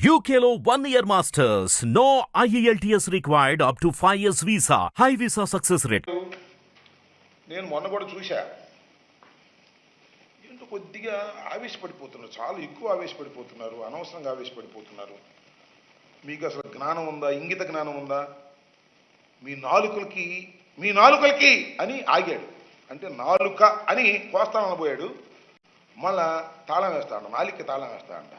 UKLO 1 year masters. No IELTS required up to 5 years visa. High visa success rate. నేను మొన్న కూడా చూశా. ఏంటో కొద్దిగా ఆవేశపడిపోతున్నారు, చాలా ఎక్కువ ఆవేశపడిపోతున్నారు, అనవసరంగా ఆవేశపడిపోతున్నారు. మీకు అసలు జ్ఞానం ఉందా, ఇంగిత జ్ఞానం ఉందా? మీ నాలుకలకి అని ఆగాడు, అంటే నాలుక అని కోస్తానబోయాడు, మళ్ళా తాళం వేస్తాడు, నాలికి తాళం వేస్తాడంట.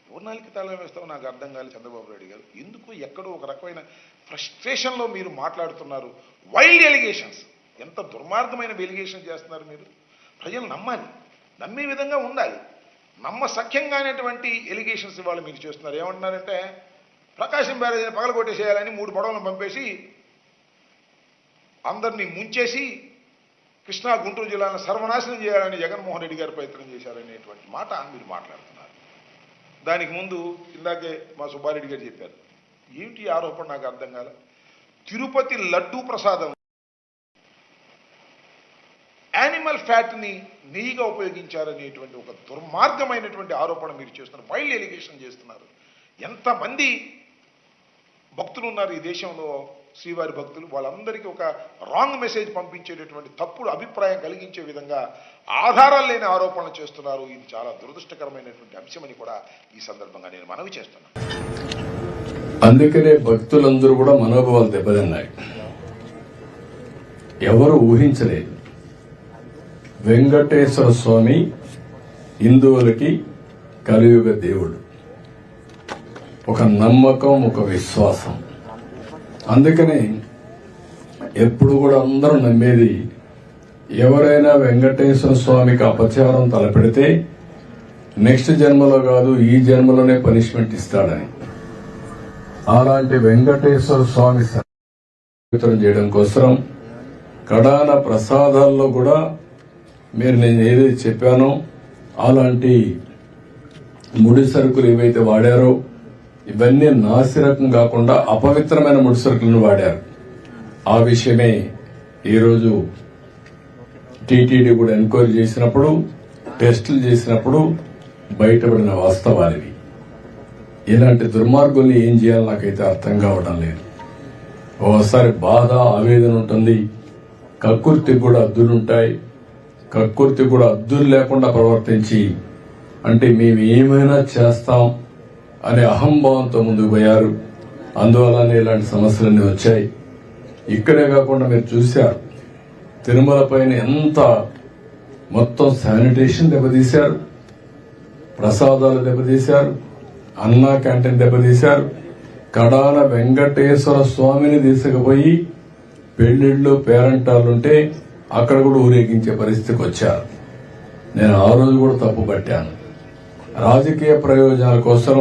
ఎవరు నాలికి తాళం వేస్తామో నాకు అర్థం కాలేదు చంద్రబాబు నాయుడు గారు. ఎందుకు ఎక్కడో ఒక రకమైన ఫ్రస్ట్రేషన్లో మీరు మాట్లాడుతున్నారు. వైల్డ్ ఎలిగేషన్స్, ఎంత దుర్మార్గమైన ఎలిగేషన్ చేస్తున్నారు మీరు. ప్రజలు నమ్మాలి, నమ్మే విధంగా ఉండాలి. నమ్మసఖ్యంగానేటువంటి ఎలిగేషన్స్ ఇవాళ మీరు చేస్తున్నారు. ఏమంటున్నారంటే ప్రకాశం బ్యారేజీని పగలగొట్టేసేయాలని 3 పడవలను పంపేసి అందరినీ ముంచేసి కృష్ణా గుంటూరు జిల్లాను సర్వనాశనం చేయాలని జగన్మోహన్ రెడ్డి గారు ప్రయత్నం చేశారనేటువంటి మాట మీరు మాట్లాడుతున్నారు. దానికి ముందు ఇందాకే మా సుబ్బారెడ్డి గారు చెప్పారు. ఏంటి ఆరోపణ నాకు అర్థం కాల. తిరుపతి లడ్డూ ప్రసాదం యానిమల్ ఫ్యాట్ని నెయ్యిగా ఉపయోగించారనేటువంటి ఒక దుర్మార్గమైనటువంటి ఆరోపణ మీరు చేస్తున్నారు, వైల్డ్ ఎలిగేషన్ చేస్తున్నారు. ఎంతమంది భక్తులు ఉన్నారు ఈ దేశంలో, శ్రీవారి భక్తులు, వాళ్ళందరికీ ఒక రాంగ్ మెసేజ్ పంపించేటటువంటి తప్పుడు అభిప్రాయం కలిగించే విధంగా ఆధారాలు లేని ఆరోపణలు చేస్తున్నారు. ఇది చాలా దురదృష్టకరమైనటువంటి అంశమని కూడా ఈ సందర్భంగా నేను మనవి చేస్తున్నాను. అందుకనే భక్తులందరూ కూడా మనోభావాలు దెబ్బతిన్నాయి. ఎవరు ఊహించలేదు వెంకటేశ్వర స్వామి హిందువులకి కలియుగ దేవుడు, ఒక నమ్మకం, ఒక విశ్వాసం. అందుకని ఎప్పుడు కూడా అందరూ నమ్మేది, ఎవరైనా వెంకటేశ్వర స్వామికి అపచారం తలపెడితే నెక్స్ట్ జన్మలో కాదు ఈ జన్మలోనే పనిష్మెంట్ ఇస్తాడని. అలాంటి వెంకటేశ్వర స్వామి పవిత్రం చేయడం కోసం కడాన ప్రసాదాల్లో కూడా మీరు నేను ఏదైతే చెప్పానో అలాంటి ముడి సరుకులు ఏవైతే వాడారో ఇవన్నీ నాసిరకం కాకుండా అపవిత్రమైన ముడి సరుకులను వాడారు. ఆ విషయమే ఈరోజు టీటీడీ కూడా ఎంక్వైరీ చేసినప్పుడు, టెస్టులు చేసినప్పుడు బయటపడిన వాస్తవాలివి. ఇలాంటి దుర్మార్గుల్ని ఏం చేయాలో నాకైతే అర్థం కావడం లేదు. ఓసారి బాధ, ఆవేదన ఉంటుంది, కక్కుర్తికి కూడా హద్దులుంటాయి. కక్కుర్తి కూడా హద్దులు లేకుండా ప్రవర్తించి, అంటే మేము ఏమైనా చేస్తాం అనే అహంభావంతో ముందుకు పోయారు. అందువల్లనే ఇలాంటి సమస్యలన్నీ వచ్చాయి. ఇక్కడే కాకుండా మీరు చూశారు, తిరుమల పైన ఎంత మొత్తం శానిటేషన్ దెబ్బతీశారు, ప్రసాదాలు దెబ్బతీశారు, అన్నా క్యాంటీన్ దెబ్బతీశారు. కడాన వెంకటేశ్వర స్వామిని తీసుకుపోయి పెళ్లిళ్ళు, పేరంటాలుంటే అక్కడ కూడా ఊరేగించే పరిస్థితికి వచ్చారు. నేను ఆ రోజు కూడా తప్పు పట్టాను. రాజకీయ ప్రయోజనాల కోసం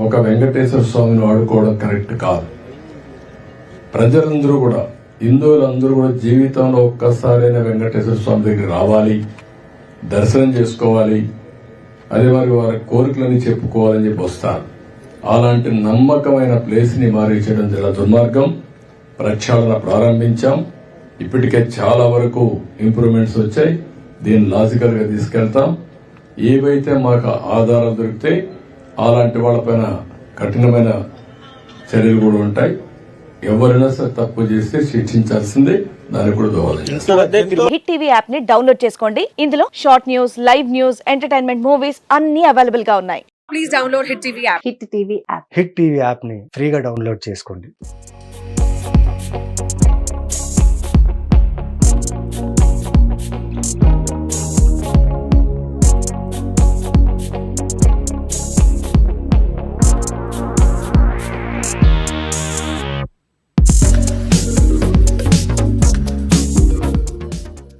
ఒక వెంకటేశ్వర స్వామిని వాడుకోవడం కరెక్ట్ కాదు. ప్రజలందరూ కూడా, హిందువులందరూ కూడా జీవితంలో ఒక్కసారైనా వెంకటేశ్వర స్వామి దగ్గర రావాలి, దర్శనం చేసుకోవాలి, అదే మరి వారి కోరికలని చెప్పుకోవాలని చెప్పి వస్తారు. అలాంటి నమ్మకమైన ప్లేస్ ని మారించడం చాలా దుర్మార్గం. ప్రక్షాళన ప్రారంభించాం. ఇప్పటికే చాలా వరకు ఇంప్రూవ్మెంట్స్ వచ్చాయి. దీన్ని లాజికల్ గా తీసుకెళ్తాం. ఏవైతే మాకు ఆధారాలు దొరికితే అలాంటి వాళ్ళపైన కఠినమైన చర్యలు కూడా ఉంటాయి. ఎవరైనా సరే తప్పు చేస్తే శిక్షించాల్సిందే, దానికి కూడా దోహదం. హిట్ టీవీ యాప్ ని డౌన్లోడ్ చేసుకోండి. ఇందులో short news, live news, entertainment movies అన్ని అవైలబుల్ గా ఉన్నాయి. Please download hit TV app. Hit TV app ని ఫ్రీగా డౌన్లోడ్ చేసుకోండి.